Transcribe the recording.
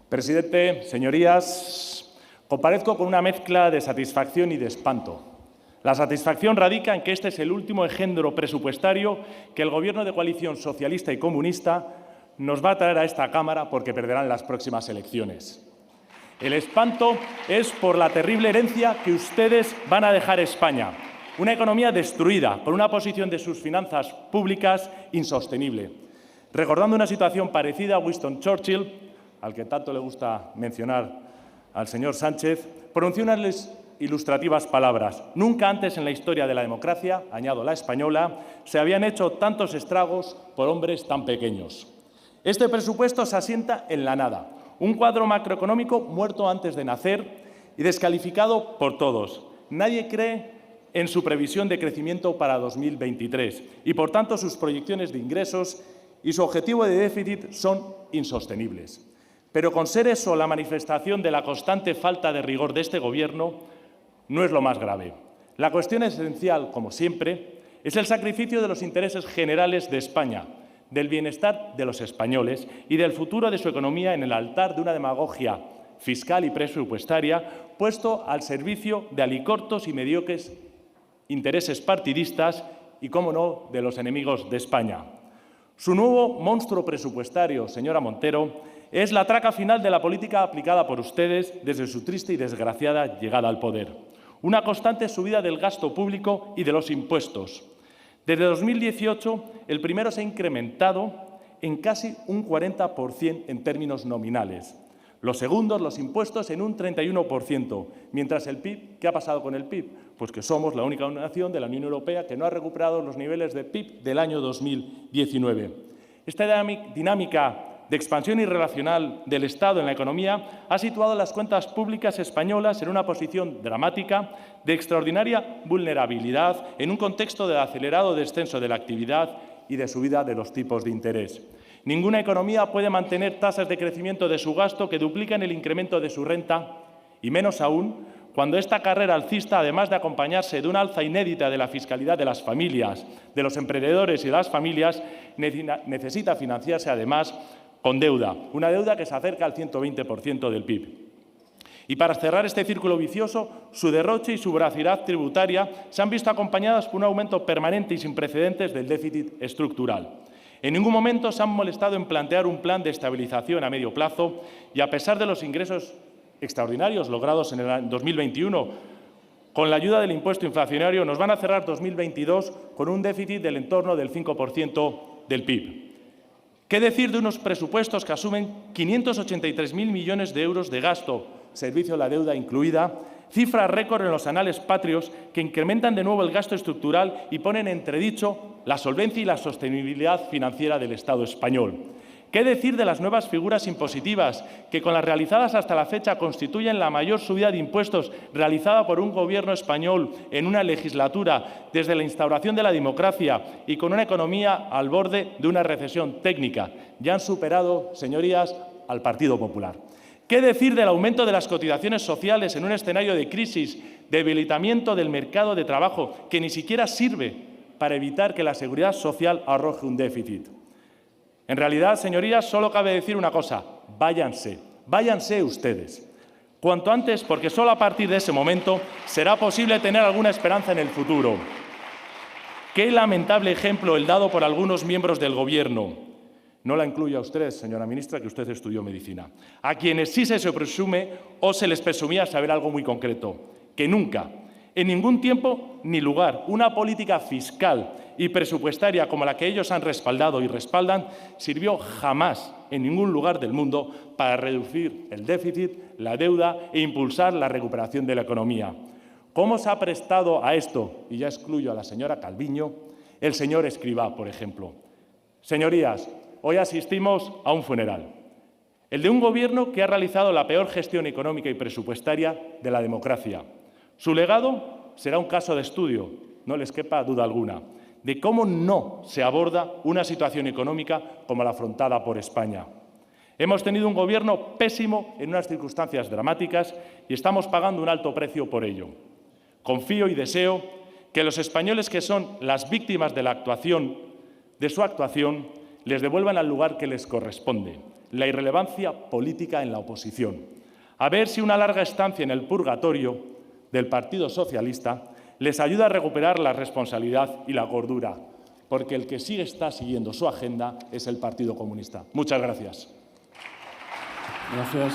Presidente, señorías, comparezco con una mezcla de satisfacción y de espanto. La satisfacción radica en que este es el último engendro presupuestario que el Gobierno de coalición socialista y comunista nos va a traer a esta Cámara porque perderán las próximas elecciones. El espanto es por la terrible herencia que ustedes van a dejar a España. Una economía destruida, con una posición de sus finanzas públicas insostenible. Recordando una situación parecida a Winston Churchill, al que tanto le gusta mencionar al señor Sánchez, pronunció unas ilustrativas palabras. Nunca antes en la historia de la democracia, añado la española, se habían hecho tantos estragos por hombres tan pequeños. Este presupuesto se asienta en la nada, un cuadro macroeconómico muerto antes de nacer y descalificado por todos. Nadie cree en su previsión de crecimiento para 2023 y, por tanto, sus proyecciones de ingresos y su objetivo de déficit son insostenibles. Pero con ser eso la manifestación de la constante falta de rigor de este Gobierno, no es lo más grave. La cuestión esencial, como siempre, es el sacrificio de los intereses generales de España, del bienestar de los españoles y del futuro de su economía en el altar de una demagogia fiscal y presupuestaria puesto al servicio de alicortos y mediocres intereses partidistas y, cómo no, de los enemigos de España. Su nuevo monstruo presupuestario, señora Montero, es la traca final de la política aplicada por ustedes desde su triste y desgraciada llegada al poder. Una constante subida del gasto público y de los impuestos. Desde 2018, el primero se ha incrementado en casi un 40% en términos nominales. Los segundos, los impuestos, en un 31%, mientras el PIB, ¿qué ha pasado con el PIB? Pues que somos la única nación de la Unión Europea que no ha recuperado los niveles de PIB del año 2019. Esta dinámica de expansión irracional del Estado en la economía ha situado las cuentas públicas españolas en una posición dramática de extraordinaria vulnerabilidad en un contexto de acelerado descenso de la actividad y de subida de los tipos de interés. Ninguna economía puede mantener tasas de crecimiento de su gasto que duplican el incremento de su renta, y menos aún cuando esta carrera alcista, además de acompañarse de una alza inédita de la fiscalidad de las familias, de los emprendedores y de las familias, necesita financiarse además con deuda, una deuda que se acerca al 120% del PIB. Y para cerrar este círculo vicioso, su derroche y su voracidad tributaria se han visto acompañadas por un aumento permanente y sin precedentes del déficit estructural. En ningún momento se han molestado en plantear un plan de estabilización a medio plazo y, a pesar de los ingresos extraordinarios logrados en el 2021, con la ayuda del impuesto inflacionario, nos van a cerrar 2022 con un déficit del entorno del 5% del PIB. ¿Qué decir de unos presupuestos que asumen 583.000 millones de euros de gasto, servicio de la deuda incluida, cifra récord en los anales patrios que incrementan de nuevo el gasto estructural y ponen en entredicho la solvencia y la sostenibilidad financiera del Estado español? ¿Qué decir de las nuevas figuras impositivas que, con las realizadas hasta la fecha, constituyen la mayor subida de impuestos realizada por un Gobierno español en una legislatura desde la instauración de la democracia y con una economía al borde de una recesión técnica? Ya han superado, señorías, al Partido Popular. ¿Qué decir del aumento de las cotizaciones sociales en un escenario de crisis, debilitamiento del mercado de trabajo, que ni siquiera sirve para evitar que la seguridad social arroje un déficit? En realidad, señorías, solo cabe decir una cosa: váyanse, váyanse ustedes. Cuanto antes, porque solo a partir de ese momento será posible tener alguna esperanza en el futuro. Qué lamentable ejemplo el dado por algunos miembros del Gobierno. No la incluyo a usted, señora ministra, que usted estudió medicina. A quienes sí se presume o se les presumía saber algo muy concreto: que nunca, en ningún tiempo ni lugar, una política fiscal y presupuestaria como la que ellos han respaldado y respaldan sirvió jamás en ningún lugar del mundo para reducir el déficit, la deuda e impulsar la recuperación de la economía. ¿Cómo se ha prestado a esto? Y ya excluyo a la señora Calviño, el señor Escrivá, por ejemplo. Señorías, hoy asistimos a un funeral, el de un Gobierno que ha realizado la peor gestión económica y presupuestaria de la democracia. Su legado será un caso de estudio, no les quepa duda alguna, de cómo no se aborda una situación económica como la afrontada por España. Hemos tenido un Gobierno pésimo en unas circunstancias dramáticas y estamos pagando un alto precio por ello. Confío y deseo que los españoles que son las víctimas de su actuación les devuelvan al lugar que les corresponde, la irrelevancia política en la oposición. A ver si una larga estancia en el purgatorio del Partido Socialista les ayuda a recuperar la responsabilidad y la cordura, porque el que sí está siguiendo su agenda es el Partido Comunista. Muchas gracias. Gracias.